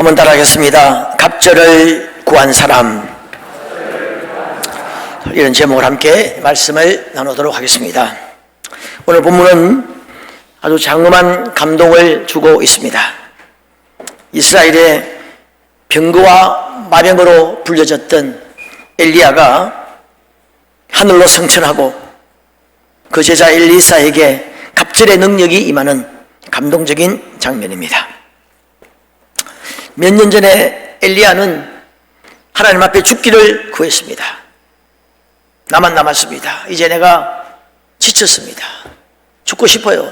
한번 따라하겠습니다. 갑절을 구한 사람. 이런 제목으로 함께 말씀을 나누도록 하겠습니다. 오늘 본문은 아주 장엄한 감동을 주고 있습니다. 이스라엘의 병거와 마병으로 불려졌던 엘리야가 하늘로 승천하고 그 제자 엘리사에게 갑절의 능력이 임하는 감동적인 장면입니다. 몇 년 전에 엘리야는 하나님 앞에 죽기를 구했습니다. 나만 남았습니다. 이제 내가 지쳤습니다. 죽고 싶어요.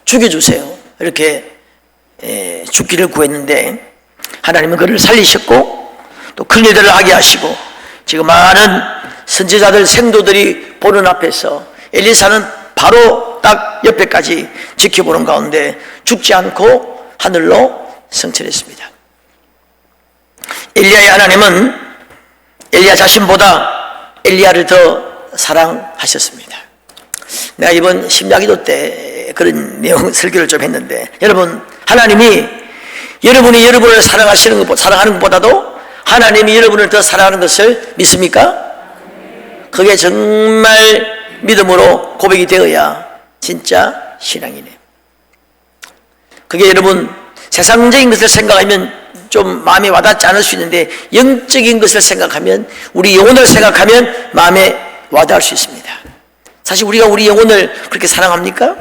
죽여주세요. 이렇게 죽기를 구했는데 하나님은 그를 살리셨고 또 큰 일들을 하게 하시고 지금 많은 선지자들 생도들이 보는 앞에서 엘리사는 바로 딱 옆에까지 지켜보는 가운데 죽지 않고 하늘로 승천했습니다. 엘리야의 하나님은 엘리야 자신보다 엘리야를 더 사랑하셨습니다. 내가 이번 심야기도 때 그런 내용 설교를 좀 했는데, 여러분, 하나님이 여러분이 여러분을 사랑하는 것보다도 하나님이 여러분을 더 사랑하는 것을 믿습니까? 그게 정말 믿음으로 고백이 되어야 진짜 신앙이네. 그게 여러분 세상적인 것을 생각하면 좀 마음에 와닿지 않을 수 있는데, 영적인 것을 생각하면, 우리 영혼을 생각하면 마음에 와닿을 수 있습니다. 사실 우리가 우리 영혼을 그렇게 사랑합니까?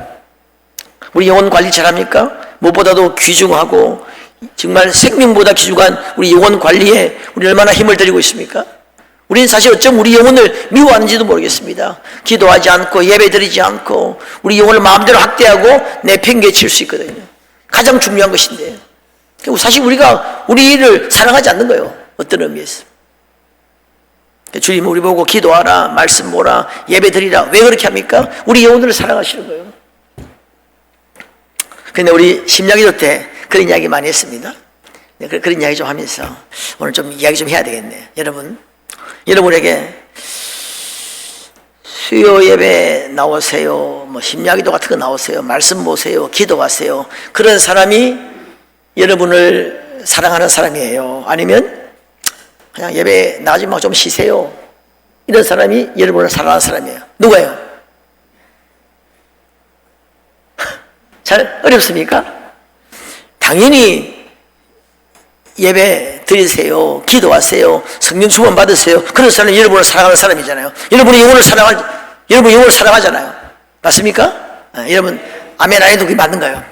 우리 영혼 관리 잘합니까? 무엇보다도 귀중하고 정말 생명보다 귀중한 우리 영혼 관리에 우리 얼마나 힘을 들이고 있습니까? 우리는 사실 어쩜 우리 영혼을 미워하는지도 모르겠습니다. 기도하지 않고 예배드리지 않고 우리 영혼을 마음대로 학대하고 내팽개칠 수 있거든요. 가장 중요한 것인데, 사실 우리가 우리를 사랑하지 않는 거예요. 어떤 의미에서. 주님 우리 보고 기도하라, 말씀 보라, 예배 드리라. 왜 그렇게 합니까? 우리 영혼을 사랑하시는 거예요. 근데 우리 심야기도 때 그런 이야기 많이 했습니다. 그런 이야기 좀 하면서 오늘 좀 이야기 좀 해야 되겠네. 여러분에게 수요 예배 나오세요, 뭐 심야기도 같은 거 나오세요, 말씀 보세요, 기도하세요. 그런 사람이 여러분을 사랑하는 사람이에요? 아니면 그냥 예배 나가지 말고 좀 쉬세요, 이런 사람이 여러분을 사랑하는 사람이에요? 누가요? 잘 어렵습니까? 당연히 예배 드리세요, 기도하세요, 성령 충만 받으세요. 그런 사람이 여러분을 사랑하는 사람이잖아요. 여러분이 영혼을 사랑하잖아요. 맞습니까? 여러분 아멘 안 해도 그게 맞는가요?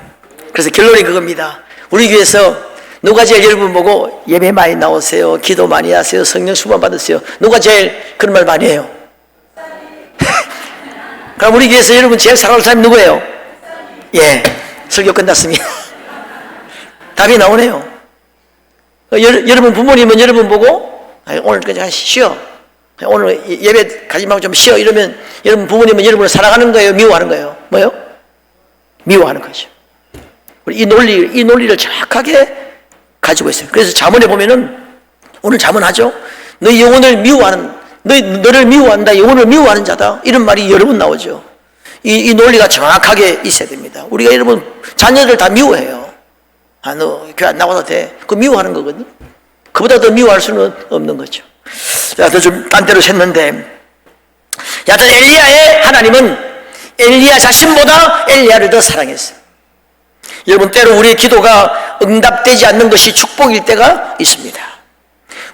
그래서 결론이 그겁니다. 우리 교회에서 누가 제일 여러분 보고 예배 많이 나오세요, 기도 많이 하세요, 성령 충만 받으세요, 누가 제일 그런 말 많이 해요? 그럼 우리 교회에서 여러분 제일 사랑하는 사람이 누구예요? 예, 설교 끝났습니다. 답이 나오네요. 여러분 부모님은 여러분 보고 오늘 그냥 쉬어, 오늘 예배 가지 말고 좀 쉬어, 이러면 여러분 부모님은 여러분을 사랑하는 거예요, 미워하는 거예요? 뭐요? 미워하는 거죠. 우리 이 논리를 정확하게 가지고 있어요. 그래서 잠언에 보면은, 오늘 잠언하죠. 너희 영혼을 미워하는, 너를 미워한다, 영혼을 미워하는 자다, 이런 말이 여러 번 나오죠. 이 논리가 정확하게 있어야 됩니다. 우리가 여러분 자녀들 다 미워해요. 너 교회 안 나와도 돼. 그거 미워하는 거거든. 그보다 더 미워할 수는 없는 거죠. 제가 좀 딴 데로 샜는데, 여하튼 엘리야의 하나님은 엘리야 자신보다 엘리야를 더 사랑했어요. 여러분, 때로 우리의 기도가 응답되지 않는 것이 축복일 때가 있습니다.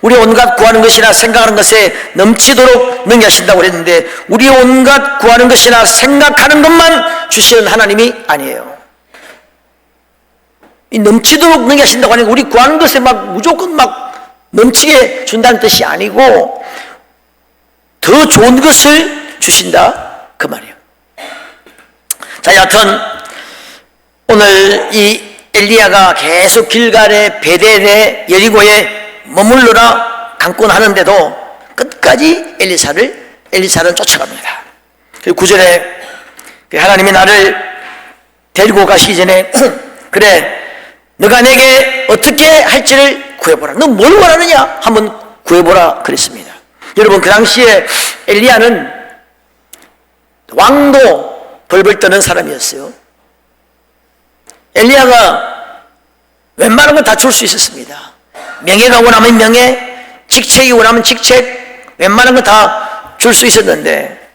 우리 온갖 구하는 것이나 생각하는 것에 넘치도록 능하신다고 그랬는데, 우리 온갖 구하는 것이나 생각하는 것만 주시는 하나님이 아니에요. 이 넘치도록 능하신다고 하는 게 우리 구하는 것에 막 무조건 막 넘치게 준다는 뜻이 아니고, 더 좋은 것을 주신다, 그 말이에요. 자, 여하튼 오늘 이 엘리야가 계속 길갈에, 베델에, 여리고에 머물러라 강권하는데도 끝까지 엘리사를 쫓아갑니다. 그리고 9절에 하나님이 나를 데리고 가시기 전에 그래, 너가 내게 어떻게 할지를 구해보라. 너 뭘 원하느냐? 한번 구해보라 그랬습니다. 여러분, 그 당시에 엘리야는 왕도 벌벌 떠는 사람이었어요. 엘리야가 웬만한 건 다 줄 수 있었습니다. 명예가 원하면 명예, 직책이 원하면 직책, 웬만한 거 다 줄 수 있었는데,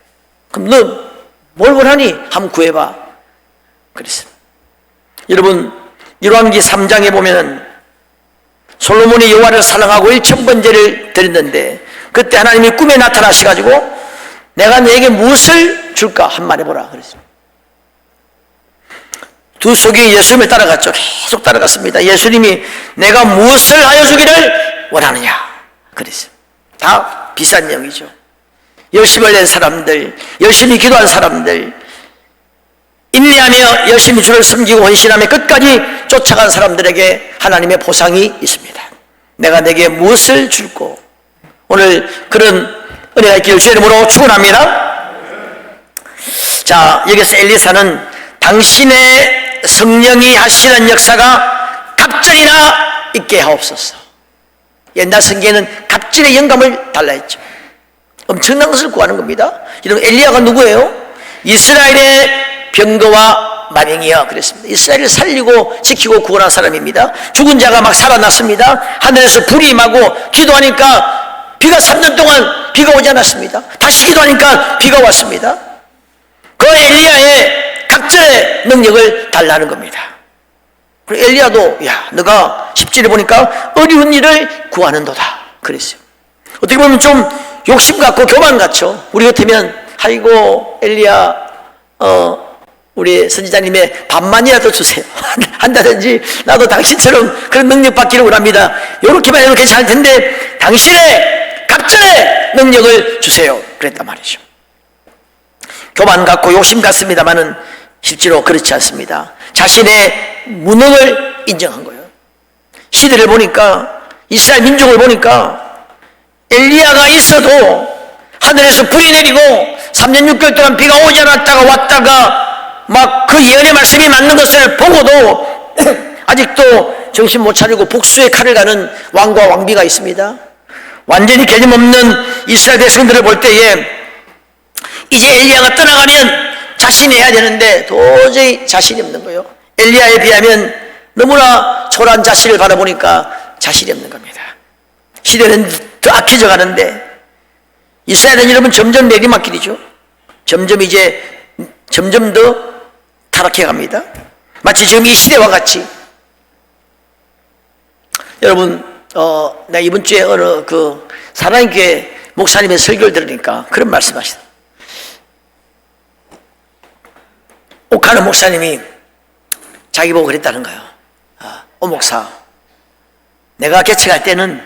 그럼 너 뭘 원하니? 한번 구해봐. 그랬습니다. 여러분, 열왕기 3장에 보면은 솔로몬이 여호와를 사랑하고 1000번제를 드렸는데, 그때 하나님이 꿈에 나타나셔가지고 내가 너에게 무엇을 줄까? 한 말 해보라. 그랬습니다. 두 속이 예수님을 따라갔죠. 계속 따라갔습니다. 예수님이 내가 무엇을 하여 주기를 원하느냐? 그랬어요. 다 비싼 내용이죠. 열심을 낸 사람들, 열심히 기도한 사람들, 인내하며 열심히 주를 섬기고 헌신하며 끝까지 쫓아간 사람들에게 하나님의 보상이 있습니다. 내가 내게 무엇을 줄고, 오늘 그런 은혜가 있기를 주의 이름으로 축원합니다. 자, 여기서 엘리사는 당신의 성령이 하시는 역사가 갑절이나 있게 하옵소서. 옛날 성경에는 갑절의 영감을 달라 했죠. 엄청난 것을 구하는 겁니다. 이런 엘리야가 누구예요? 이스라엘의 병거와 만행이여 그랬습니다. 이스라엘을 살리고 지키고 구원한 사람입니다. 죽은 자가 막 살아났습니다. 하늘에서 불이 임하고 기도하니까 비가 3년 동안 비가 오지 않았습니다. 다시 기도하니까 비가 왔습니다. 그 엘리야의 갑절의 능력을 달라는 겁니다. 그리고 엘리야도 야 너가 10절에 보니까 어려운 일을 구하는도다 그랬어요. 어떻게 보면 좀 욕심 같고 교만 같죠. 우리 같으면 아이고 엘리야 우리 선지자님의 반만이라도 주세요. 한다든지 나도 당신처럼 그런 능력 받기를 원합니다. 이렇게만 해도 괜찮을 텐데 당신의 갑절의 능력을 주세요. 그랬단 말이죠. 교만 같고 욕심 같습니다만은 실제로 그렇지 않습니다. 자신의 무능을 인정한 거예요. 시대를 보니까 이스라엘 민족을 보니까 엘리야가 있어도 하늘에서 불이 내리고 3년 6개월 동안 비가 오지 않았다가 왔다가 막 그 예언의 말씀이 맞는 것을 보고도 아직도 정신 못 차리고 복수의 칼을 가는 왕과 왕비가 있습니다. 완전히 개념 없는 이스라엘 백성들을 볼 때에 이제 엘리야가 떠나가면 자신이 해야 되는데 도저히 자신이 없는 거예요. 엘리야에 비하면 너무나 초라한 자신을 바라보니까 자신이 없는 겁니다. 시대는 더 악해져 가는데 이스라엘은 여러분 점점 내리막길이죠. 점점 더 타락해 갑니다. 마치 지금 이 시대와 같이. 여러분 내가 이번 주에 어느 그 사랑교회 목사님의 설교를 들으니까 그런 말씀하시다. 옥하는 목사님이 자기 보고 그랬다는 거예요. 오 목사, 내가 개척할 때는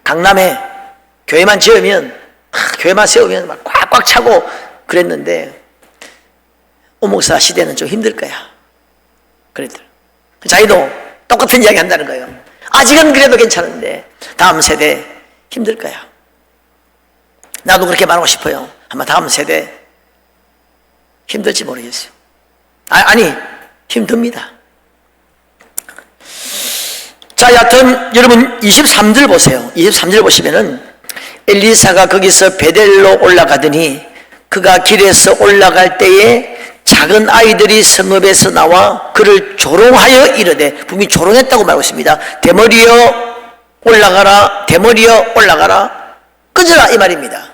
강남에 교회만 교회만 세우면 막 꽉꽉 차고 그랬는데 오 목사 시대는 좀 힘들 거야. 그랬더라고요. 자기도 똑같은 이야기 한다는 거예요. 아직은 그래도 괜찮은데 다음 세대 힘들 거야. 나도 그렇게 말하고 싶어요. 아마 다음 세대 힘들지 모르겠어요. 아니 힘듭니다. 자, 여하튼 여러분 23절 보세요. 23절 보시면은 엘리사가 거기서 베델로 올라가더니 그가 길에서 올라갈 때에 작은 아이들이 성읍에서 나와 그를 조롱하여 이르되, 분명히 조롱했다고 말하고 있습니다. 대머리여 올라가라, 대머리여 올라가라, 꺼져라 이 말입니다.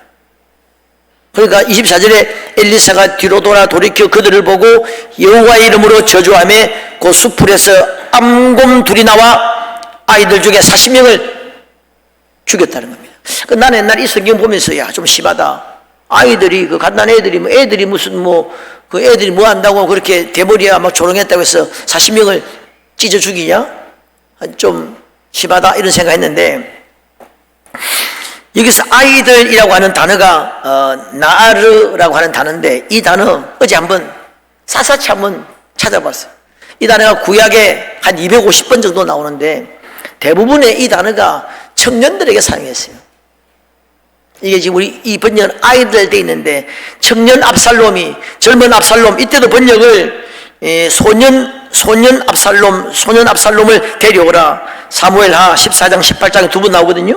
그러니까 24절에 엘리사가 뒤로 돌이켜 그들을 보고 여호와의 이름으로 저주하며 그 수풀에서 암곰 둘이 나와 아이들 중에 40명을 죽였다는 겁니다. 나는 옛날에 이 성경 보면서 야 좀 심하다. 아이들이 그 갓난 애들이 애들이 무슨 그 애들이 뭐 한다고 그렇게 대머리야 막 조롱했다고 해서 40명을 찢어 죽이냐? 좀 심하다 이런 생각했는데, 여기서 아이들이라고 하는 단어가 나르라고 하는 단어인데, 이 단어 어제 한번 샅샅이 한번 찾아봤어요. 이 단어가 구약에 한 250번 정도 나오는데 대부분의 이 단어가 청년들에게 사용했어요. 이게 지금 우리 이 번역은 아이들 돼 있는데, 청년 압살롬이, 젊은 압살롬, 이때도 번역을 소년 압살롬을 데려오라. 사무엘하 14장 18장에 두 번 나오거든요.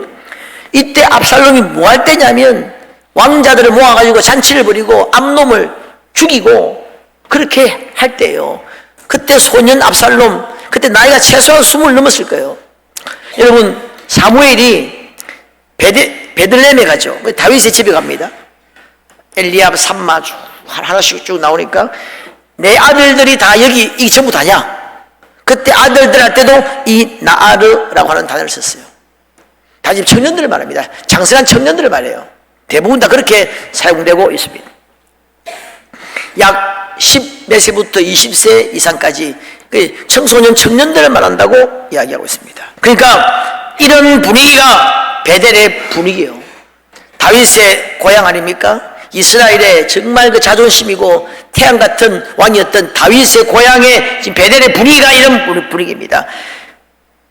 이때 압살롬이 뭐 할 때냐면 왕자들을 모아가지고 잔치를 벌이고 암놈을 죽이고 그렇게 할 때예요. 그때 소년 압살롬, 그때 나이가 최소한 20 넘었을 거예요. 여러분 사무엘이 베들레헴에 가죠. 다윗의 집에 갑니다. 엘리압, 삼마 쭉 하나씩 쭉 나오니까 내 아들들이 다 여기 이게 전부 다냐? 그때 아들들한테도 이 나아르라고 하는 단어를 썼어요. 다 지금 청년들을 말합니다. 장성한 청년들을 말해요. 대부분 다 그렇게 사용되고 있습니다. 약 10몇 세부터 20세 이상까지 청소년 청년들을 말한다고 이야기하고 있습니다. 그러니까 이런 분위기가 베델의 분위기예요. 다윗의 고향 아닙니까? 이스라엘의 정말 그 자존심이고 태양 같은 왕이었던 다윗의 고향의 지금 베델의 분위기가 이런 분위기입니다.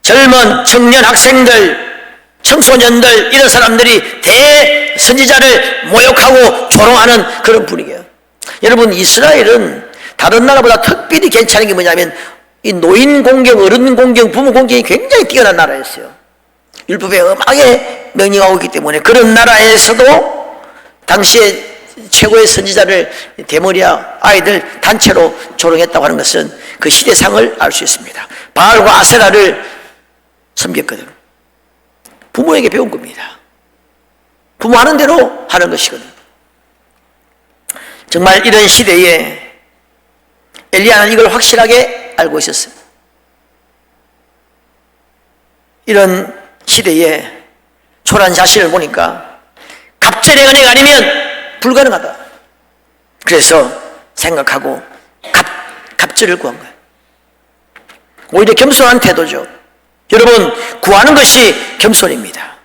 젊은 청년 학생들, 청소년들 이런 사람들이 대선지자를 모욕하고 조롱하는 그런 분위기예요. 여러분, 이스라엘은 다른 나라보다 특별히 괜찮은 게 뭐냐면 이 노인 공경, 어른 공경, 부모 공경이 굉장히 뛰어난 나라였어요. 율법에 엄하게 명령하고 있기 때문에 그런 나라에서도 당시에 최고의 선지자를 대머리와 아이들 단체로 조롱했다고 하는 것은 그 시대상을 알 수 있습니다. 바알과 아세라를 섬겼거든. 부모에게 배운 겁니다. 부모 하는 대로 하는 것이거든. 정말 이런 시대에 엘리야는 이걸 확실하게 알고 있었어요. 이런 시대에 초라한 자신을 보니까 갑절의 은혜가 아니면 불가능하다. 그래서 생각하고 갑절을 구한 거예요. 오히려 겸손한 태도죠. 여러분, 구하는 것이 겸손입니다.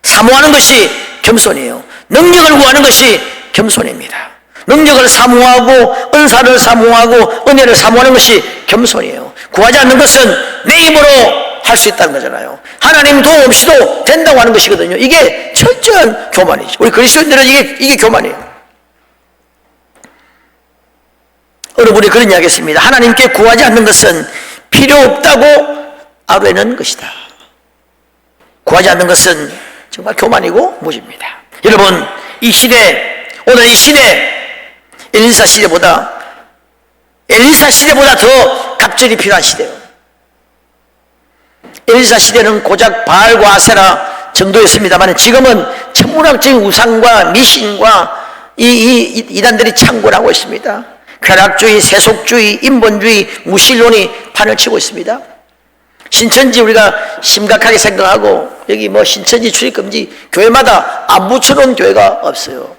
사모하는 것이 겸손이에요. 능력을 구하는 것이 겸손입니다. 능력을 사모하고 은사를 사모하고 은혜를 사모하는 것이 겸손이에요. 구하지 않는 것은 내 힘으로 할 수 있다는 거잖아요. 하나님 도움 없이도 된다고 하는 것이거든요. 이게 철저한 교만이죠. 우리 그리스도인들은 이게 교만이에요. 어느 분이 그런 이야기 했습니다. 하나님께 구하지 않는 것은 필요 없다고 아뢰는 것이다. 구하지 않는 것은 정말 교만이고 무지입니다. 여러분, 이 시대, 오늘 이 시대, 엘리사 시대보다 더 갑절이 필요한 시대예요. 엘리사 시대는 고작 바알과 아세라 정도였습니다만 지금은 천문학적인 우상과 미신과 이 이단들이 창궐하고 있습니다. 쾌락주의, 세속주의, 인본주의, 무신론이 판을 치고 있습니다. 신천지 우리가 심각하게 생각하고 여기 뭐 신천지 출입금지 교회마다 안 붙여놓은 교회가 없어요.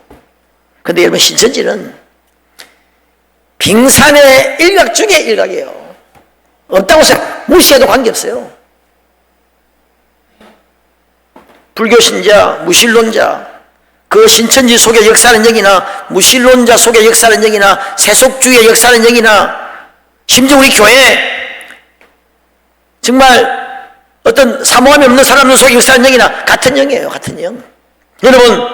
근데 여러분, 신천지는 빙산의 일각 중에 일각이에요. 없다고 생각, 무시해도 관계없어요. 불교 신자, 무신론자, 그 신천지 속의 역사는 여기나 무신론자 속의 역사는 여기나 세속주의의 역사는 여기나 심지어 우리 교회 정말 어떤 사모함이 없는 사람들 속의 역사는 여기나 같은 영이에요. 같은 영. 여러분,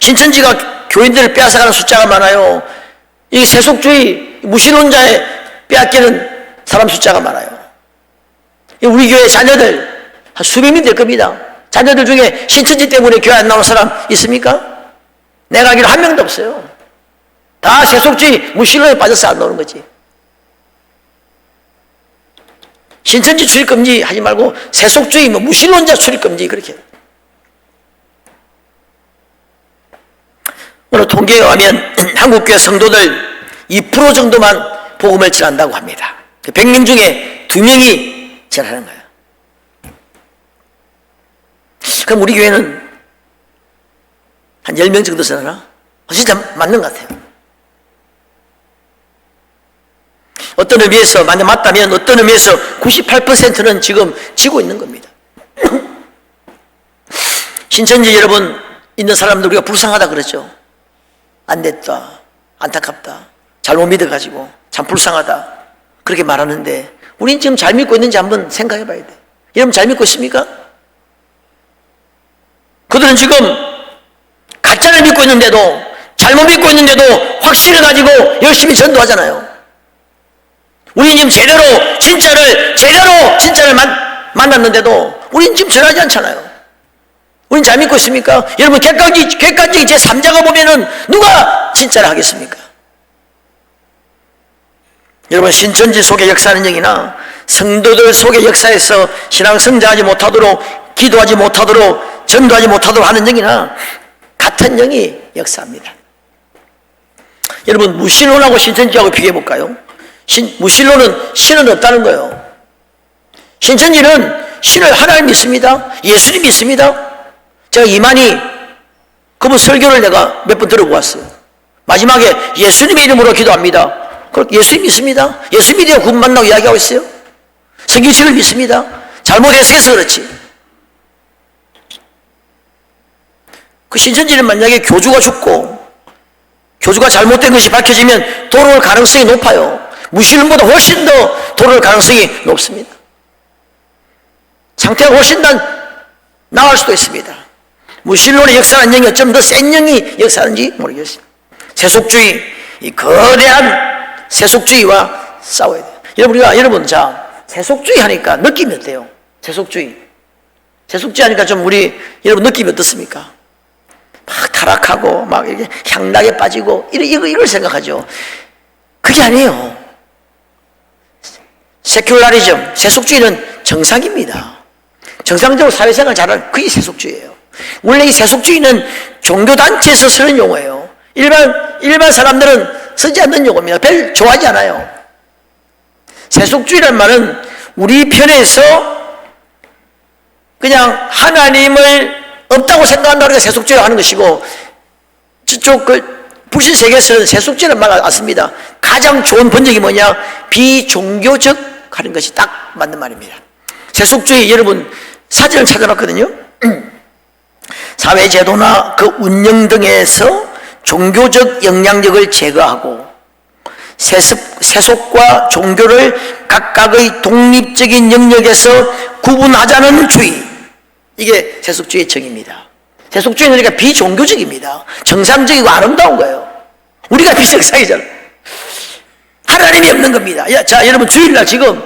신천지가 교인들을 빼앗아가는 숫자가 많아요. 이 세속주의 무신론자에 빼앗기는 사람 숫자가 많아요. 우리 교회 자녀들 한 수백 명 될 겁니다. 자녀들 중에 신천지 때문에 교회 안 나온 사람 있습니까? 내가 알기로 한 명도 없어요. 다 세속주의 무신론에 빠져서 안 나오는 거지. 신천지 출입금지 하지 말고 세속주의 무신론자 출입금지 그렇게. 오늘 통계에 의하면 한국교회 성도들 2% 정도만 복음을 전한다고 합니다. 100명 중에 2명이 전하는 거예요. 그럼 우리 교회는 한 10명 정도 전하나? 진짜 맞는 것 같아요. 어떤 의미에서 만약 맞다면 어떤 의미에서 98%는 지금 지고 있는 겁니다. 신천지 여러분 있는 사람들 우리가 불쌍하다 그랬죠. 안 됐다, 안타깝다, 잘못 믿어가지고 참 불쌍하다 그렇게 말하는데 우린 지금 잘 믿고 있는지 한번 생각해 봐야 돼. 여러분 잘 믿고 있습니까? 그들은 지금 가짜를 믿고 있는데도 잘못 믿고 있는데도 확신을 가지고 열심히 전도하잖아요. 우리는 지금 제대로 진짜를 만났는데도 우리는 지금 전하지 않잖아요. 우린 잘 믿고 있습니까? 여러분 객관적인 제3자가 보면은 누가 진짜를 하겠습니까? 여러분 신천지 속의 역사는 여기나 성도들 속의 역사에서 신앙 성장하지 못하도록 기도하지 못하도록, 전도하지 못하도록 하는 영이나 같은 영이 역사합니다. 여러분, 무신론하고 신천지하고 비교해볼까요? 무신론은 신은 없다는 거예요. 신천지는 신을 하나님 믿습니다. 예수님 믿습니다. 제가 이만희 그분 설교를 내가 몇 번 들어보았어요. 마지막에 예수님의 이름으로 기도합니다. 예수님 믿습니다. 예수 믿어야 구원 만나고 이야기하고 있어요. 성경책을 믿습니다. 잘못 해석해서 그렇지. 그 신천지는 만약에 교주가 죽고 교주가 잘못된 것이 밝혀지면 돌아올 가능성이 높아요. 무신론보다 훨씬 더 돌아올 가능성이 높습니다. 상태가 훨씬 더 나을 수도 있습니다. 무신론의 역사하는 영이 어쩜 더 센 영이 역사하는지 모르겠어요. 세속주의, 이 거대한 세속주의와 싸워야 돼요. 여러분, 자, 세속주의 하니까 느낌이 어때요? 세속주의 하니까 좀 여러분 느낌이 어떻습니까? 막 타락하고, 막 이렇게 향락에 빠지고, 이걸 생각하죠. 그게 아니에요. 세큘라리즘, 세속주의는 정상입니다. 정상적으로 사회생활 잘하는 그게 세속주의예요. 원래 이 세속주의는 종교단체에서 쓰는 용어예요. 일반 사람들은 쓰지 않는 용어입니다. 별 좋아하지 않아요. 세속주의란 말은 우리 편에서 그냥 하나님을 없다고 생각한다고 해서 세속주의를 하는 것이고, 저쪽 불신 세계에서는 세속주의란 말 안 씁니다. 가장 좋은 번역이 뭐냐? 비종교적 하는 것이 딱 맞는 말입니다. 세속주의, 여러분 사진을 찾아봤거든요. 사회제도나 그 운영 등에서 종교적 영향력을 제거하고 세속과 종교를 각각의 독립적인 영역에서 구분하자는 주의, 이게 세속주의의 정의입니다. 세속주의는 그러니까 비종교적입니다. 정상적이고 아름다운 거예요. 우리가 비정상이잖아요. 하나님이 없는 겁니다. 자, 여러분 주일날 지금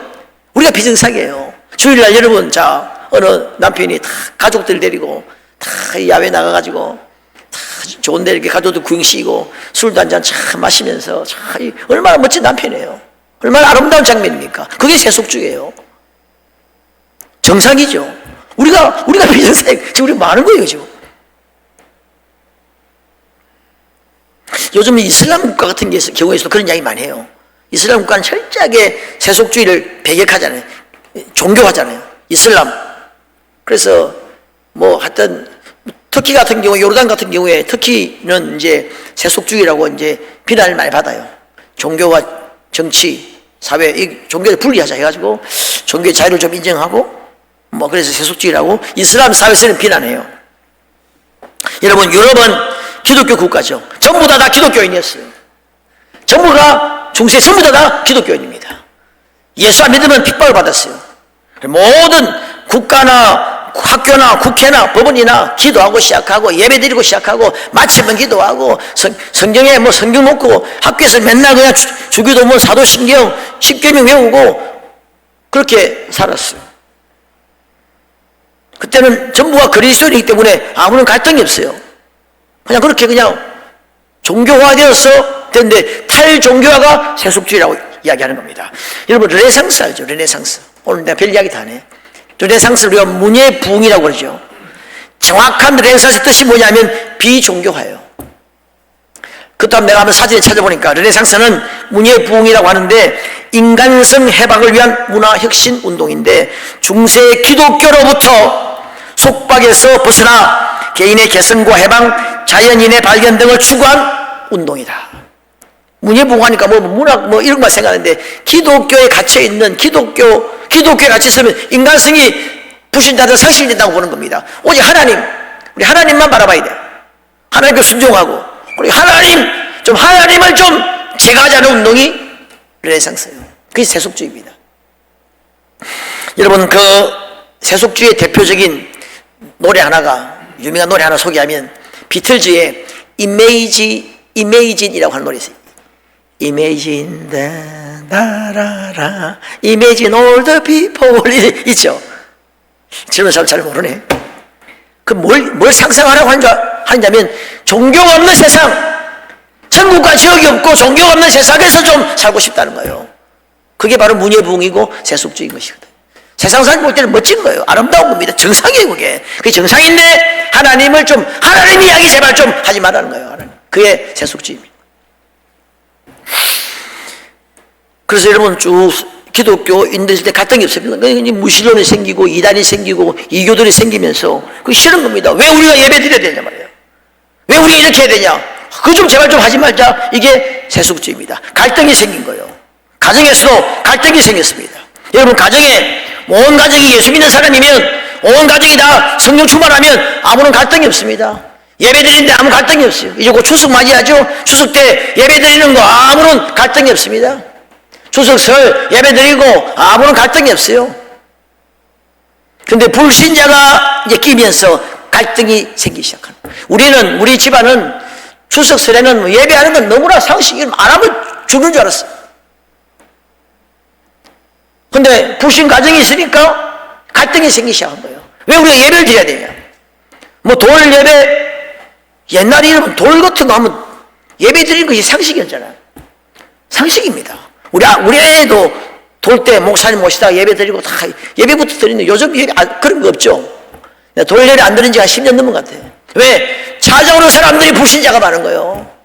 우리가 비정상이에요. 주일날 여러분, 자, 어느 남편이 다 가족들 데리고 다 야외 나가가지고 다 좋은 데 이렇게 가족들 구경시키고 술도 한잔 참 마시면서 참 얼마나 멋진 남편이에요. 얼마나 아름다운 장면입니까? 그게 세속주의예요. 정상이죠. 우리가 비정상, 지금 우리가 많은 거예요, 지금. 요즘 이슬람 국가 같은 경우에서도 그런 이야기 많이 해요. 이슬람 국가는 철저하게 세속주의를 배격하잖아요. 종교하잖아요. 이슬람. 그래서 하여튼 터키 같은 경우, 요르단 같은 경우에 터키는 이제 세속주의라고 이제 비난을 많이 받아요. 종교와 정치, 사회, 이 종교를 분리하자 해가지고 종교의 자유를 좀 인정하고 그래서 세속주의라고 이슬람 사회에서는 비난해요. 여러분, 유럽은 기독교 국가죠. 전부 다 기독교인이었어요. 중세 전부 다 기독교인입니다. 예수 안 믿으면 핍박을 받았어요. 모든 국가나 학교나 국회나 법원이나 기도하고 시작하고 예배드리고 시작하고 마치면 기도하고 성경에 성경 놓고 학교에서 맨날 그냥 주기도문, 사도신경, 십계명 외우고 그렇게 살았어요. 그때는 전부가 그리스도인이기 때문에 아무런 갈등이 없어요. 그냥 종교화되어서 됐는데 탈종교화가 세속주의라고 이야기하는 겁니다. 여러분, 르네상스 알죠? 르네상스. 오늘 내가 별 이야기 다 하네. 르네상스를 우리가 문예의 부흥이라고 그러죠. 정확한 르네상스의 뜻이 뭐냐면 비종교화예요. 그다음 내가 한번 사진을 찾아보니까 르네상스는 문예의 부흥이라고 하는데 인간성 해방을 위한 문화혁신 운동인데 중세 기독교로부터 속박에서 벗어나 개인의 개성과 해방, 자연인의 발견 등을 추구한 운동이다. 문예부흥하니까 문학 이런 것만 생각하는데 기독교에 갇혀있는 기독교에 갇혀있으면 인간성이 부신자들 상실된다고 보는 겁니다. 오직 우리 하나님만 바라봐야 돼. 하나님께 순종하고 우리 하나님을 좀 제거하자는 운동이 르네상스예요. 그게 세속주의입니다. 여러분, 그 세속주의의 대표적인 노래 하나가, 유명한 노래 하나 소개하면 비틀즈의 Imagine이라고 하는 노래 있어요. Imagine Imagine all the people 있죠. 지금은 잘 모르네. 뭘 상상하라고 하냐면 종교가 없는 세상, 천국과 지옥이 없고 종교가 없는 세상에서 좀 살고 싶다는 거예요. 그게 바로 문예부흥이고 세속주의인 것이거든. 세상 사람 볼 때는 멋진 거예요. 아름다운 겁니다. 정상이에요, 그게. 그게 정상인데 하나님을 좀, 하나님 이야기 제발 좀 하지 말라는 거예요. 하나님. 그게 세속주의입니다. 그래서 여러분 쭉 기독교인들 때 갈등이 없습니다. 무신론이 생기고 이단이 생기고 이교들이 생기면서 그게 싫은 겁니다. 왜 우리가 예배 드려야 되냐 말이에요. 왜 우리가 이렇게 해야 되냐. 그거 좀 제발 좀 하지 말자. 이게 세속주의입니다. 갈등이 생긴 거예요. 가정에서도 갈등이 생겼습니다. 여러분 가정에 온 가족이 예수 믿는 사람이면 온 가족이 다 성령 충만하면 아무런 갈등이 없습니다. 예배 드리는데 아무 갈등이 없어요. 이제 곧 추석 맞이하죠. 추석 때 예배 드리는 거 아무런 갈등이 없습니다. 추석 설 예배 드리고 아무런 갈등이 없어요. 근데 불신자가 이제 끼면서 갈등이 생기기 시작하는 거예요. 우리 집안은 추석 설에는 뭐 예배하는 건 너무나 상식이 안 하면 죽는 줄 알았어요. 근데 불신 가정이 있으니까 갈등이 생기기 시작한 거예요. 왜 우리가 예배를 드려야 되냐? 뭐 돌 예배, 옛날에 이러면 돌 같은 거 하면 예배 드리는 것이 상식이었잖아요. 상식입니다. 우리 애도 돌 때 목사님 모시다가 예배 드리고 다 예배부터 드리는데 요즘 예배 그런 거 없죠. 돌 예배 안 드린 지가 10년 넘은 것 같아요. 왜? 찾아오는 사람들이 불신자가 많은 거예요.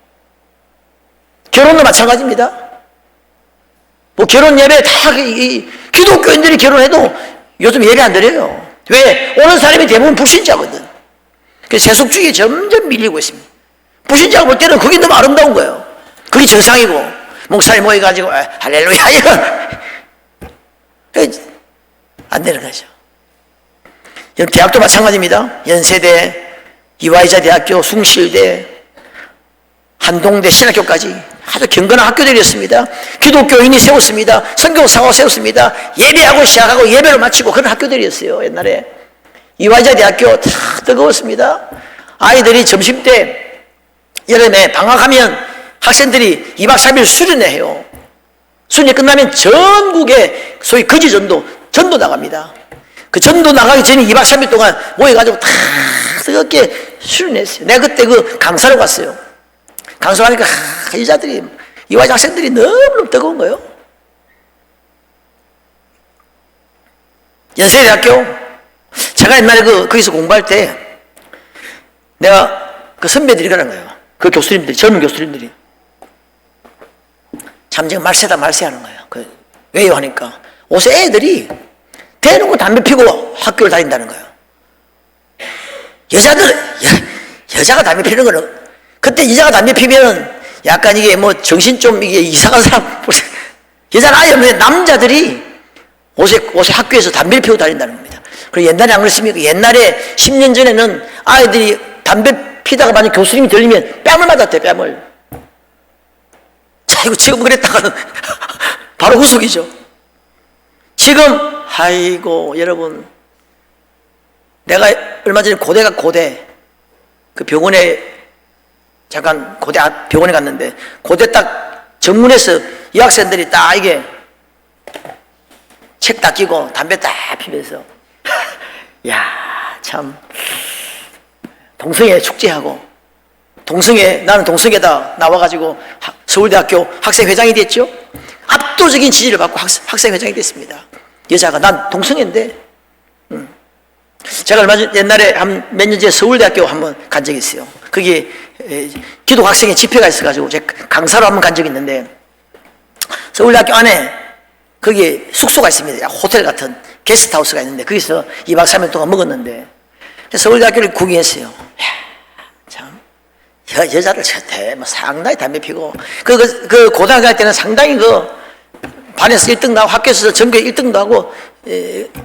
결혼도 마찬가지입니다. 뭐 결혼 예배 다 기독교인들이 결혼해도 요즘 예배 안 드려요. 왜? 오는 사람이 대부분 불신자거든. 그래서 세속주의에 점점 밀리고 있습니다. 불신자가 볼 때는 그게 너무 아름다운 거예요. 그게 정상이고 목사님 모여가지고 할렐루야 이건 안 되는 거죠. 대학도 마찬가지입니다. 연세대, 이화여자 대학교, 숭실대, 한동대, 신학교까지 아주 경건한 학교들이었습니다. 기독교인이 세웠습니다. 선교사가 세웠습니다. 예배하고 시작하고 예배를 마치고 그런 학교들이었어요. 옛날에 이화여자 대학교 다 뜨거웠습니다. 아이들이 점심때 여름에 방학하면 학생들이 2박 3일 수련회 해요. 수련회 끝나면 전국에 소위 거지 전도 나갑니다. 그 전도 나가기 전에 2박 3일 동안 모여가지고 다 뜨겁게 수련했어요. 내가 그때 그 강사로 갔어요. 강사하니까 여자들이, 이화여자 학생들이 너무너무 뜨거운 거예요. 연세대학교, 제가 옛날에 거기서 공부할 때 내가 그 선배들이 그런 거예요. 그 교수님들이, 젊은 교수님들이. 참 지금 말세다 말세하는 거예요. 왜요? 하니까 옷에 애들이 대놓고 담배 피고 학교를 다닌다는 거예요. 여자가 담배 피는 거는, 그때 여자가 담배 피면 약간 이게 뭐 정신 좀 이게 이상한 사람, 여자는 아예 없는데 남자들이 옷에 학교에서 담배를 피우고 다닌다는 겁니다. 그리고 옛날에 안 그랬습니까? 옛날에 10년 전에는 아이들이 담배 피다가 만약 교수님이 들리면 뺨을 맞았대요, 뺨을. 자, 이거 지금 그랬다가는 바로 후속이죠. 지금, 아이고, 여러분. 내가 얼마 전에 고대, 그 병원에, 잠깐 고대 병원에 갔는데, 고대 딱 정문에서 이 학생들이 딱 이게 책 딱 끼고 담배 딱 피면서, 야, 참, 동성애 축제하고, 나는 동성애다 나와가지고 서울대학교 학생회장이 됐죠. 압도적인 지지를 받고 학생회장이 됐습니다. 여자가, 난 동성애인데. 제가 얼마 전 옛날에 몇 년 전에 서울대학교 한번 간 적이 있어요. 거기에 기독 학생의 집회가 있어가지고 제가 강사로 한번 간 적이 있는데, 서울대학교 안에 거기에 숙소가 있습니다. 호텔 같은 게스트하우스가 있는데 거기서 2박 3일 동안 먹었는데, 서울대학교를 구경했어요. 참, 여자들 뭐 상당히 담배 피고, 그 고등학교 갈 때는 상당히 반에서 1등도 하고 학교에서 전교 1등도 하고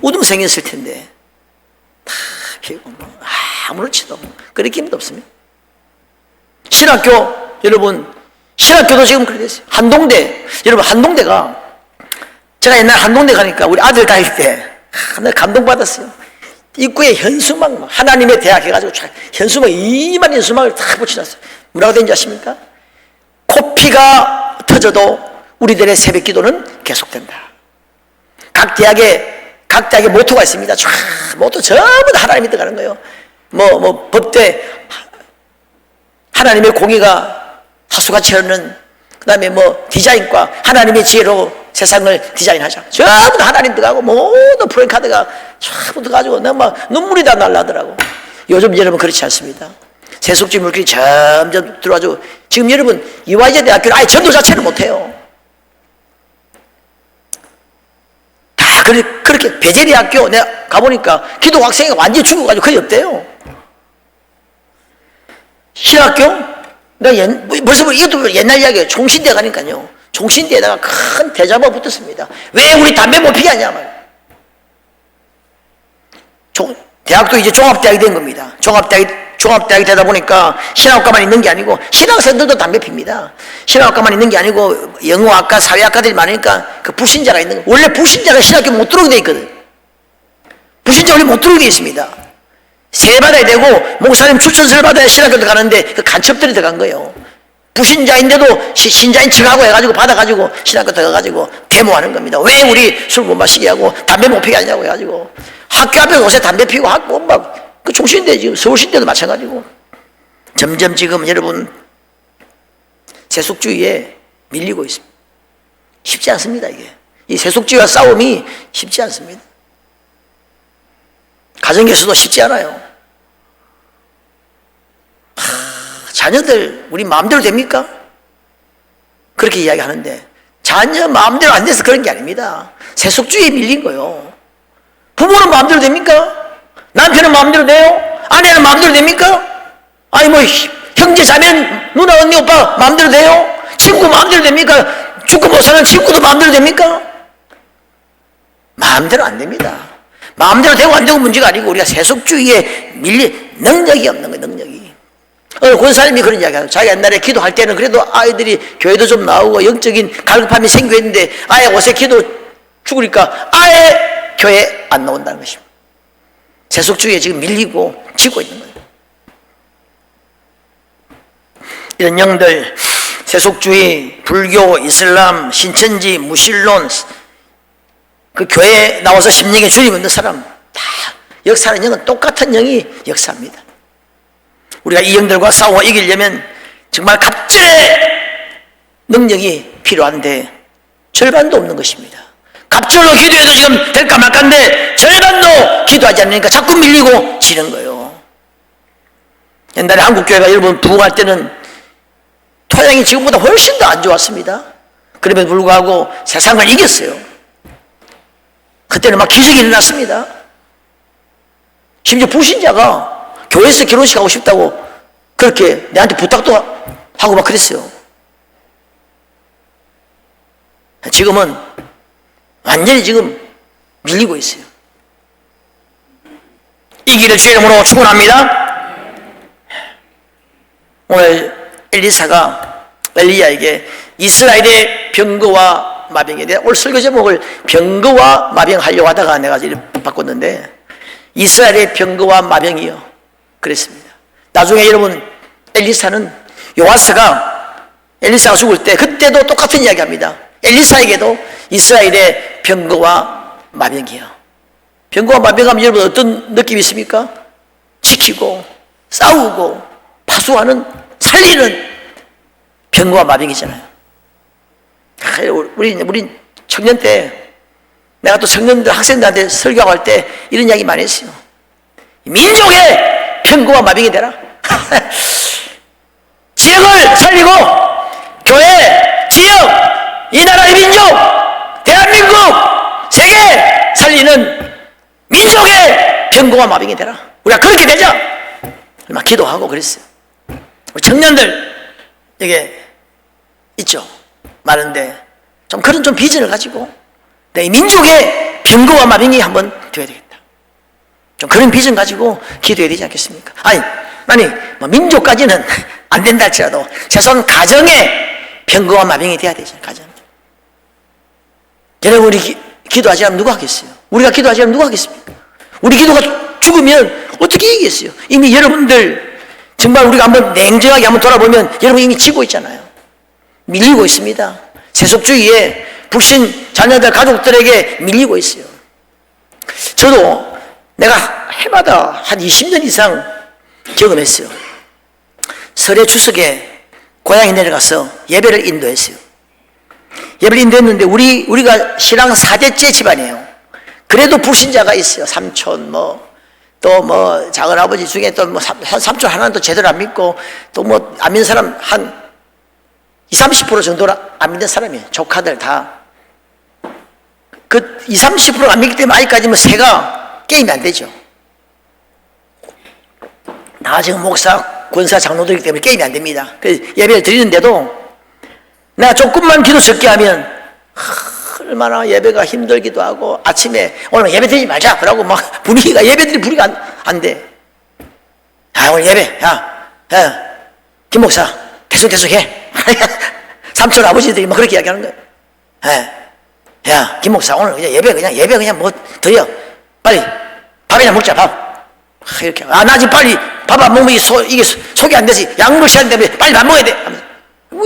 우등생이었을 텐데 다 피고 아무렇지도 않고 그렇게 힘도 없습니다. 신학교, 여러분, 신학교도 지금 그렇게 됐어요. 한동대, 여러분, 한동대가, 제가 옛날 한동대 가니까 우리 아들 다닐 때 내가 감동받았어요. 입구에 현수막, 하나님의 대학 해가지고 현수막, 이만 현수막을 다 붙여놨어요. 뭐라고 된지 아십니까? 코피가 터져도 우리들의 새벽 기도는 계속된다. 각 대학에 모토가 있습니다. 모토 전부 다 하나님이 들어가는 거예요. 법대, 하나님의 공의가 하수같이 흐르는, 그 다음에 디자인과 하나님의 지혜로 세상을 디자인하자. 전부 다 하나님 들어가고 모든 프랜카드가 전부 들어가지고 내가 막 눈물이 다 날라더라고. 요즘 여러분 그렇지 않습니다. 세속주의 물길이 점점 들어와가지고 지금 여러분 이화여대 대학교는 아예 전도 자체를 못해요. 다 그렇게 배재대학교 내가 가보니까 기도 학생이 완전히 죽어가지고 거의 없대요. 신학교 내가 벌써 이것도 옛날 이야기예요. 총신대 가니까요. 총신대에다가 큰 대자보가 붙었습니다. 왜 우리 담배 못 피게 하냐 말이에요. 대학도 이제 종합대학이 된 겁니다. 종합대학이 되다 보니까 신학과만 있는 게 아니고 신학생들도 담배 핍니다. 신학과만 있는 게 아니고 영어학과, 사회학과들이 많으니까 그 불신자가 있는 거예요. 원래 불신자가 신학교 못 들어오게 돼 있거든. 불신자 원래 못 들어오게 돼 있습니다. 세 받아야 되고 목사님 추천서를 받아야 신학교 들어가는데 그 간첩들이 들어간 거예요. 불신자인데도 신자인 척하고 해가지고 받아가지고 신학교 들어가가지고 데모하는 겁니다. 왜 우리 술 못 마시게 하고 담배 못 피게 하냐고 해가지고 학교 앞에 요새 담배 피고 하고 막 그 총신대 지금 서울신대도 마찬가지고 점점 지금 여러분 세속주의에 밀리고 있습니다. 쉽지 않습니다. 이게 이 세속주의와 싸움이 쉽지 않습니다. 가정에서도 쉽지 않아요. 자녀들 우리 마음대로 됩니까? 그렇게 이야기하는데 자녀 마음대로 안 돼서 그런 게 아닙니다. 세속주의에 밀린 거예요. 부모는 마음대로 됩니까? 남편은 마음대로 돼요? 아내는 마음대로 됩니까? 아니 뭐 형제 자매는 누나 언니 오빠 마음대로 돼요? 친구 마음대로 됩니까? 죽고 못 사는 친구도 마음대로 됩니까? 마음대로 안 됩니다. 마음대로 되고 안 되고 문제가 아니고 우리가 세속주의에 밀린 능력이 없는 거예요. 능력이. 권사님이 그런 이야기하죠. 자기 옛날에 기도할 때는 그래도 아이들이 교회도 좀 나오고 영적인 갈급함이 생겼는데 아예 옷에 기도 죽으니까 아예 교회 안 나온다는 것입니다. 세속주의에 지금 밀리고 지고 있는 거예요. 이런 영들 세속주의, 불교, 이슬람, 신천지, 무신론 그 교회에 나와서 심령에 주님 없는 사람 다 역사하는 영은 똑같은 영이 역사합니다. 우리가 이 영들과 싸워 이기려면 정말 갑절의 능력이 필요한데 절반도 없는 것입니다. 갑절로 기도해도 지금 될까 말까인데 절반도 기도하지 않으니까 자꾸 밀리고 지는 거예요. 옛날에 한국교회가 여러분 부흥할 때는 토양이 지금보다 훨씬 더 안 좋았습니다. 그럼에도 불구하고 세상을 이겼어요. 그때는 막 기적이 일어났습니다. 심지어 불신자가 교회에서 결혼식 하고 싶다고 그렇게 내한테 부탁도 하고 막 그랬어요. 지금은 완전히 지금 밀리고 있어요. 이 길을 주의 이름으로 축원합니다. 오늘 엘리야에게 이스라엘의 병거와 마병에 대해 오늘 설교 제목을 병거와 마병 하려고 하다가 내가 바꿨는데 이스라엘의 병거와 마병이요 그랬습니다. 나중에 여러분 요아스가 엘리사가 죽을 때 그때도 똑같은 이야기 합니다. 엘리사에게도 이스라엘의 병거와 마병이요. 병거와 마병하면 여러분 어떤 느낌이 있습니까? 지키고 싸우고 파수하는 살리는 병거와 마병이잖아요. 우리 청년 때 내가 또 청년들 학생들한테 설교할 때 이런 이야기 많이 했어요. 민족의 병거와 마병이 되라. 지역을 살리고 교회, 지역, 이 나라의 민족, 대한민국, 세계 살리는 민족의 병거와 마병이 되라. 우리가 그렇게 되자. 막 기도하고 그랬어요. 우리 청년들 여기 있죠. 많은데 좀 그런 좀 비전을 가지고 내 민족의 병거와 마병이 한번 되어야 되겠다. 좀 그런 비전 가지고 기도해야 되지 않겠습니까? 아니 뭐 민족까지는 안 된다 할지라도 최소한 가정의 병거와 마병이 돼야 되잖아요. 가정. 여러분 우리 기도하지 않으면 누가 하겠어요? 우리가 기도하지 않으면 누가 하겠습니까? 우리 기도가 죽으면 어떻게 이기겠어요? 이미 여러분들 정말 우리가 한번 냉정하게 한번 돌아보면 여러분 이미 지고 있잖아요. 밀리고 있습니다. 세속주의에 불신 자녀들 가족들에게 밀리고 있어요. 저도 내가 해마다 한 20년 이상 경험했어요. 설의 추석에 고향에 내려가서 예배를 인도했어요. 예배를 인도했는데 우리가 신앙 4대째 집안이에요. 그래도 불신자가 있어요. 삼촌 또 작은 아버지 중에 또 삼촌 하나는 또 제대로 안 믿고 또 안 믿는 사람 한 20-30% 정도는 안 믿는 사람이에요. 조카들 다. 그 20-30%가 안 믿기 때문에 아직까지 새가 게임이 안 되죠. 나 지금 목사, 권사, 장로들이기 때문에 게임이 안 됩니다. 그래서 예배를 드리는데도 내가 조금만 기도 적게 하면 얼마나 예배가 힘들기도 하고 아침에 오늘 예배 드리지 말자 그러고 막 분위기가 예배들이 분위기가 안 돼. 오늘 예배 야 김 목사 계속 해. 삼촌 아버지들이 막 그렇게 이야기하는 거예요. 야 김 목사 오늘 그냥 예배 그냥 드려. 빨리 밥이나 먹자 밥. 이렇게 나 지금 빨리 밥 안 먹으면 이게 속이 안 되지. 약물 시간 때문에 빨리 밥 먹어야 돼.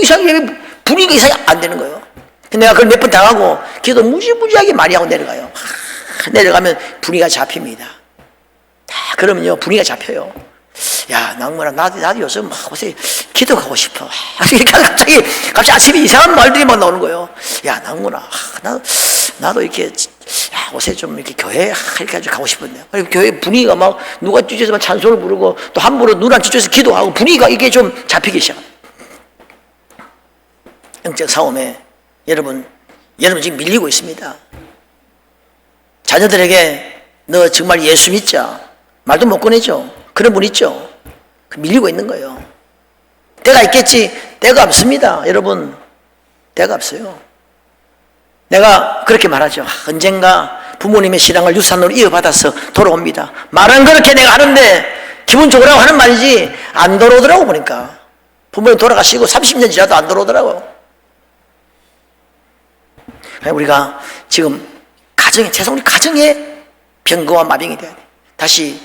이상하게 분위기가 이상하게 안 되는 거예요. 내가 그걸 몇 번 당하고 기도 무지무지하게 많이 하고 내려가요. 내려가면 분위기가 잡힙니다. 그러면요 분위기가 잡혀요. 야 낭만아 나도 요즘 요새 기도하고 싶어. 갑자기 아침에 이상한 말들이 막 나오는 거예요. 야 낭만아 나도 이렇게 요새 좀 이렇게 교회 이렇게 아주 가고 싶은데 교회 분위기가 막 누가 찢어서 찬송을 부르고 또 함부로 눈 안 찢어서 기도하고 분위기가 이게 좀 잡히기 시작합니다. 영적 싸움에 여러분 지금 밀리고 있습니다. 자녀들에게 너 정말 예수 믿자 말도 못 꺼내죠. 그런 분 있죠. 밀리고 있는 거예요. 때가 있겠지. 때가 없습니다. 여러분 때가 없어요. 내가 그렇게 말하죠. 언젠가 부모님의 신앙을 유산으로 이어받아서 돌아옵니다. 말은 그렇게 내가 하는데 기분 좋으라고 하는 말이지 안 돌아오더라고. 보니까 부모님 돌아가시고 30년 지나도 안 돌아오더라고. 우리가 지금 우리 가정에 병거와 마병이 돼야 돼. 다시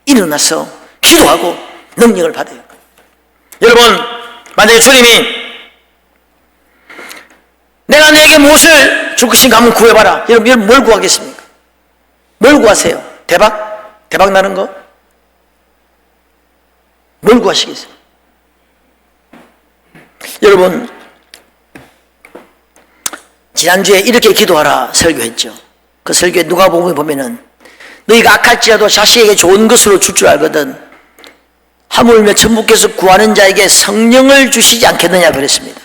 일어나서 기도하고 능력을 받아요. 여러분 만약에 주님이 내가 너에게 무엇을 줄 것인가 한번 구해봐라. 여러분 뭘 구하겠습니까? 뭘 구하세요? 대박 나는 거? 뭘 구하시겠어요? 여러분 지난주에 이렇게 기도하라 설교했죠. 그 설교에 누가복음에 보면은 너희가 악할지라도 자식에게 좋은 것으로 줄 줄 알거든 하물며 천부께서 구하는 자에게 성령을 주시지 않겠느냐 그랬습니다.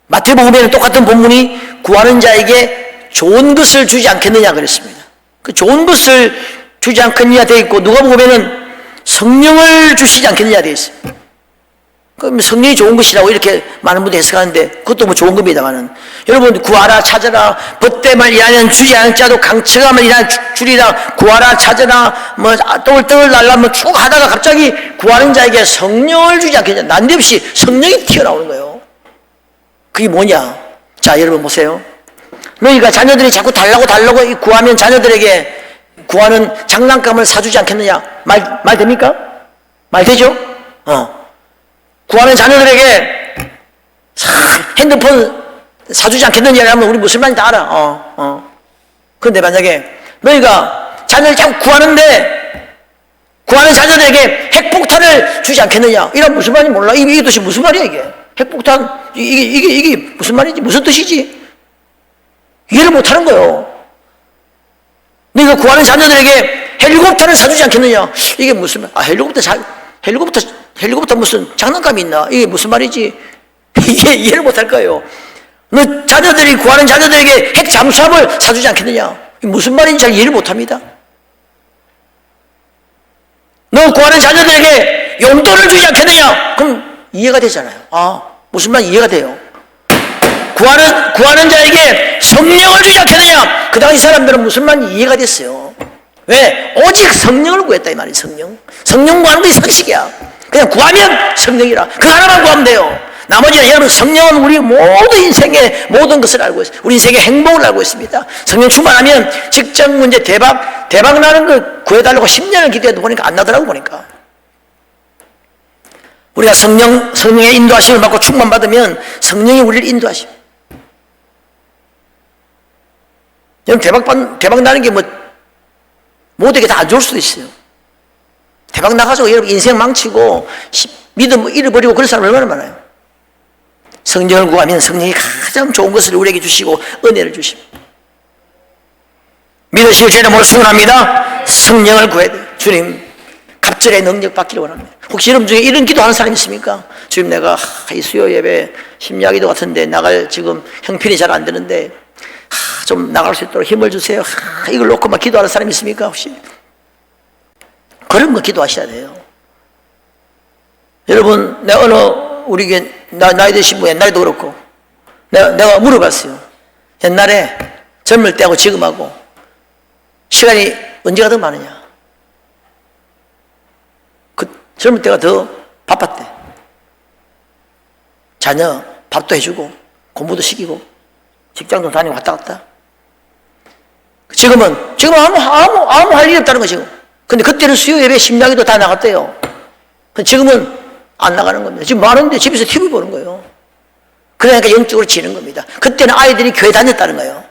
마태복음에는 똑같은 본문이 구하는 자에게 좋은 것을 주지 않겠느냐 그랬습니다. 그 좋은 것을 주지 않겠느냐 되어 있고 누가복음에는 성령을 주시지 않겠느냐 되어 있어요. 그럼 성령이 좋은 것이라고 이렇게 많은 분들이 해석하는데 그것도 좋은 겁니다만은 여러분 구하라 찾아라 벗대만 일하면 주지 않을 자도 강청함을 일하는 주리라 구하라 찾아라 똘똘 날라 쭉 하다가 갑자기 구하는 자에게 성령을 주지 않겠냐 난데없이 성령이 튀어나오는 거예요. 그게 뭐냐? 자 여러분 보세요. 너희가 자녀들이 자꾸 달라고 구하면 자녀들에게 구하는 장난감을 사주지 않겠느냐? 말 됩니까? 말 되죠? 구하는 자녀들에게 핸드폰 사주지 않겠느냐 하면 우리 무슨 말인지 다 알아. 그런데 만약에 너희가 자녀를 자꾸 구하는데 구하는 자녀들에게 핵폭탄을 주지 않겠느냐 이런 무슨 말인지 몰라. 이게 도대체 무슨 말이야 이게. 핵폭탄 이게 무슨 말인지 무슨 뜻이지 이해를 못하는 거예요. 너희가 구하는 자녀들에게 헬리콥터를 사주지 않겠느냐 이게 무슨 말. 헬리콥터 무슨 장난감이 있나? 이게 무슨 말이지? 이게 이해를 못할 거예요. 너 자녀들이 구하는 자녀들에게 핵 잠수함을 사주지 않겠느냐? 이게 무슨 말인지 잘 이해를 못합니다. 너 구하는 자녀들에게 용돈을 주지 않겠느냐? 그럼 이해가 되잖아요. 무슨 말 이해가 돼요. 구하는 자에게 성령을 주지 않겠느냐? 그 당시 사람들은 무슨 말인지 이해가 됐어요. 왜? 오직 성령을 구했다 이 말이에요. 성령 구하는 것이 상식이야. 그냥 구하면 성령이라. 그 하나만 구하면 돼요. 나머지는 여러분 성령은 우리 모든 인생의 모든 것을 알고 있어요. 우리 인생의 행복을 알고 있습니다. 성령 충만하면 직장 문제 대박 나는 거 구해달라고 10년을 기도해도 보니까 안 나더라고 보니까. 우리가 성령의 인도하심을 받고 충만받으면 성령이 우리를 인도하십니다. 여러분 대박 나는 게 모두에게 다 안 좋을 수도 있어요. 대박 나가지고 여러분 인생 망치고 믿음 잃어버리고 그런 사람 얼마나 많아요. 성령을 구하면 성령이 가장 좋은 것을 우리에게 주시고 은혜를 주십니다. 믿으실 때는 뭘 소원합니다? 성령을 구해야 돼요. 주님, 갑절의 능력 받기를 원합니다. 혹시 여러분 중에 이런 기도하는 사람 있습니까? 주님, 내가 이 수요 예배 심야기도 같은데 나갈 지금 형편이 잘 안 되는데 좀 나갈 수 있도록 힘을 주세요. 이걸 놓고 막 기도하는 사람 있습니까? 혹시? 그런 거 기도하셔야 돼요. 여러분, 내가 어느 우리 나이 드신 분 옛날에도 그렇고 내가 물어봤어요. 옛날에 젊을 때하고 지금하고 시간이 언제가 더 많으냐? 그 젊을 때가 더 바빴대. 자녀 밥도 해주고 공부도 시키고 직장도 다니고 왔다 갔다. 지금은 아무 할 일이 없다는 거죠. 근데 그때는 수요 예배 심야기도 다 나갔대요. 지금은 안 나가는 겁니다. 지금 많은데 집에서 TV 보는 거예요. 그러니까 영적으로 지는 겁니다. 그때는 아이들이 교회 다녔다는 거예요.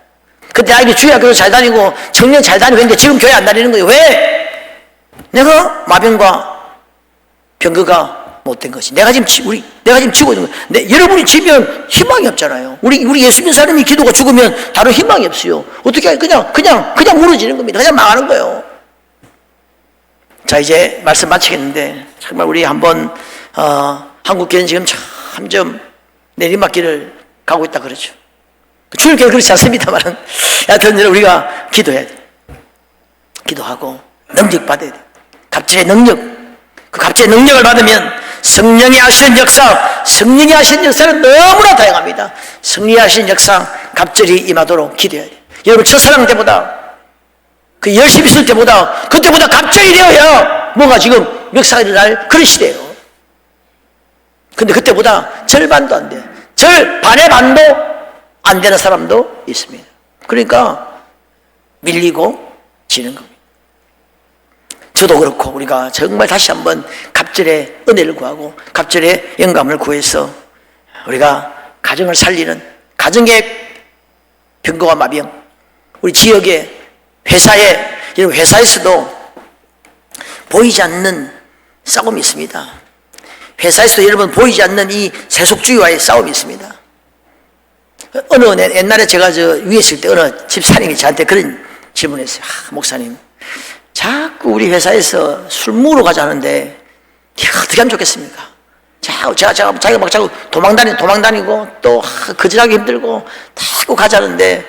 그때 아이들이 주일학교도 잘 다니고 청년 잘 다니고 했는데 지금 교회 안 다니는 거예요. 왜? 내가 마병과 병거가 못된 것이. 내가 지금 지고 있는 거예요. 여러분이 지면 희망이 없잖아요. 우리 예수 믿는 사람이 기도가 죽으면 다른 희망이 없어요. 어떻게 그냥 무너지는 겁니다. 그냥 망하는 거예요. 자, 이제 말씀 마치겠는데 정말 우리 한번 한국교회는 지금 점점 내리막길을 가고 있다 그러죠. 주일교회 그렇지 않습니다만은 하여튼 우리가 기도해야 돼. 기도하고 능력 받아야 돼. 갑절의 능력. 그 갑절의 능력을 받으면 성령이 하시는 역사, 성령이 하시는 역사는 너무나 다양합니다. 성령이 하시는 역사, 갑절이 임하도록 기도해야 돼. 여러분 첫사랑 때보다 그 열심히 있을 때보다 그때보다 갑절이 되어야 뭐가 지금 역사가 일어날 그런 시대예요. 근데 그때보다 절반도 안 돼. 반의 반도 안 되는 사람도 있습니다. 그러니까 밀리고 지는 겁니다. 저도 그렇고 우리가 정말 다시 한번 갑절의 은혜를 구하고 갑절의 영감을 구해서 우리가 가정을 살리는 가정의 병거와 마병, 우리 지역의 회사에, 여러분 회사에서도 보이지 않는 싸움이 있습니다. 회사에서도 여러분 보이지 않는 이 세속주의와의 싸움이 있습니다. 옛날에 제가 위에 있을 때 어느 집사님이 저한테 그런 질문을 했어요. 목사님, 자꾸 우리 회사에서 술 먹으러 가자는데 어떻게 하면 좋겠습니까? 자기가 막 자꾸 도망다니고 또 거절하기 힘들고 자꾸 가자는데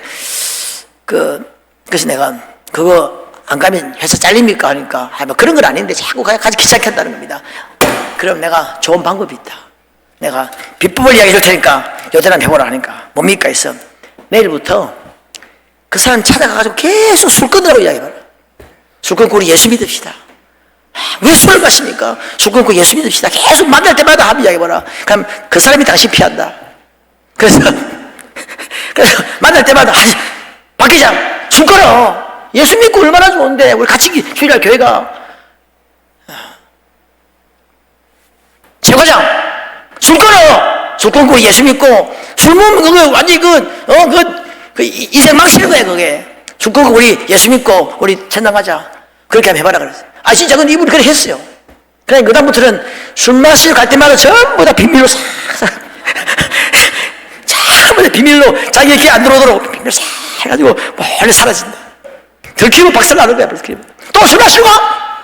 그래서 내가 그거 안 가면 회사 잘립니까? 하니까 뭐 그런 건 아닌데 자꾸 가지 귀찮게 겁니다. 그럼 내가 좋은 방법이 있다. 내가 비법을 이야기해 줄 테니까 요대로 해보라 하니까 뭡니까? 했어. 내일부터 그 사람 찾아가가지고 계속 술 끊으라고 이야기해봐라. 술 끊고 우리 예수 믿읍시다. 왜 술을 마십니까? 술 끊고 예수 믿읍시다. 계속 만날 때마다 한번 이야기해봐라. 그럼 그 사람이 당신 피한다. 그래서 만날 때마다 박 기장 술 끊어. 예수 믿고 얼마나 좋은데 우리 같이 주일날 교회가. 최 과장 술 끊어. 술 끊고 예수 믿고 술 먹으면 그거 완전히 인생 망치는 거야 그게. 술 끊고 우리 예수 믿고 우리 천당 가자. 그렇게 한번 해봐라 그랬어. 진짜 근데 이분이 그렇게 했어요. 그러니까 그다음부터는 술 마시러 갈 때마다 전부 다 비밀로 싹싹 전부 다 비밀로 자기 이렇게 안 들어오도록 비밀로 싹 해가지고 몰래 사라진다. 들키고 박살 나는 거야. 또 술 마시러 가?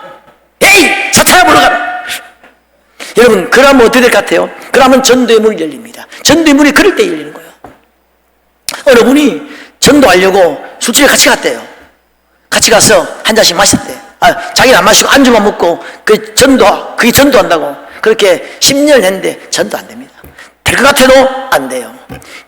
에이 사탄아 물러가라. 여러분 그러면 어떻게 될 것 같아요? 그러면 전도의 문이 열립니다. 전도의 문이 그럴 때 열리는 거예요. 어느 분이 전도하려고 술집에 같이 갔대요. 같이 가서 한 잔씩 마셨대. 자기는 안 마시고 안주만 먹고 그게 전도한다고 그렇게 10년을 했는데 전도 안 됩니다. 될 것 같아도 안 돼요.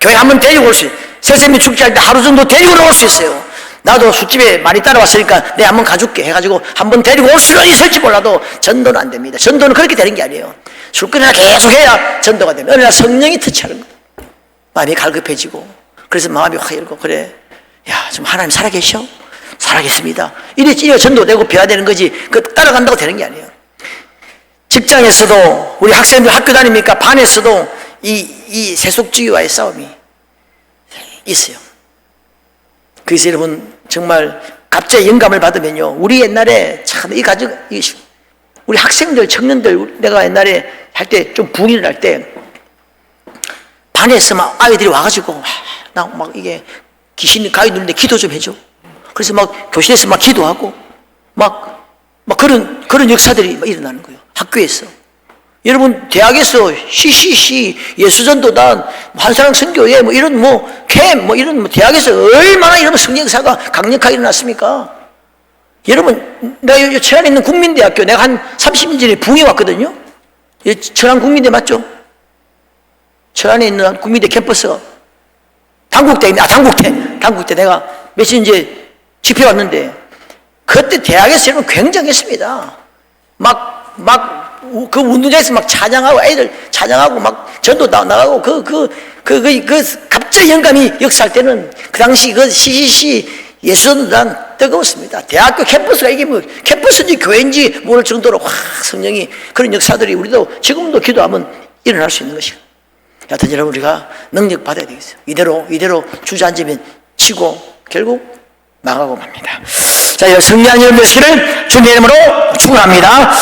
교회 한번 데리고 올 수 있어요. 세세미 축제할 때 하루 정도 데리고 올 수 있어요. 나도 술집에 많이 따라왔으니까 내가 한번 가줄게 해가지고 한번 데리고 올 수는 있을지 몰라도 전도는 안 됩니다. 전도는 그렇게 되는 게 아니에요. 술꾼이나 계속 해야 전도가 됩니다. 어느 날 성령이 터치하는 거예요. 마음이 갈급해지고 그래서 마음이 확 열고 그래 야 좀 하나님 살아계셔? 살아계십니다. 이래 전도되고 배워야 되는 거지 따라간다고 되는 게 아니에요. 직장에서도 우리 학생들 학교 다닙니까? 반에서도 이 세속주의와의 싸움이 있어요. 그래서 여러분 정말 갑자기 영감을 받으면요 우리 옛날에 참 우리 학생들 청년들 내가 옛날에 할 때 좀 부흥을 할 때 반에서 막 아이들이 와가지고 나 막 이게 귀신이 가위 누르는데 기도 좀 해줘. 그래서 막 교실에서 막 기도하고 막 그런 역사들이 막 일어나는 거예요. 학교에서. 여러분 대학에서 CCC 예수전도단 한사랑 선교회 뭐 이런 캠 이런 대학에서 얼마나 이런 성경사가 강력하게 일어났습니까? 여러분 내가 천안에 있는 국민대학교 내가 한 30년 전에 부흥해 왔거든요. 천안 국민대 맞죠? 천안에 있는 국민대 캠퍼스가 당국대 내가 며칠 이제 집회 왔는데 그때 대학에서 여러분 굉장했습니다. 그 운동장에서 막 찬양하고 애들 찬양하고 막 전도 나가고 갑자기 영감이 역사할 때는 그 당시 그 CCC 예수전도단 뜨거웠습니다. 대학교 캠퍼스가 이게 뭐 캠퍼스인지 교회인지 모를 정도로 확 성령이 그런 역사들이 우리도 지금도 기도하면 일어날 수 있는 것이고. 여하튼 여러분 우리가 능력 받아야 되겠어요. 이대로 주저앉으면 치고 결국 망하고 맙니다. 자, 승리한 여러분 되시기를 주님의 이름으로 축원합니다.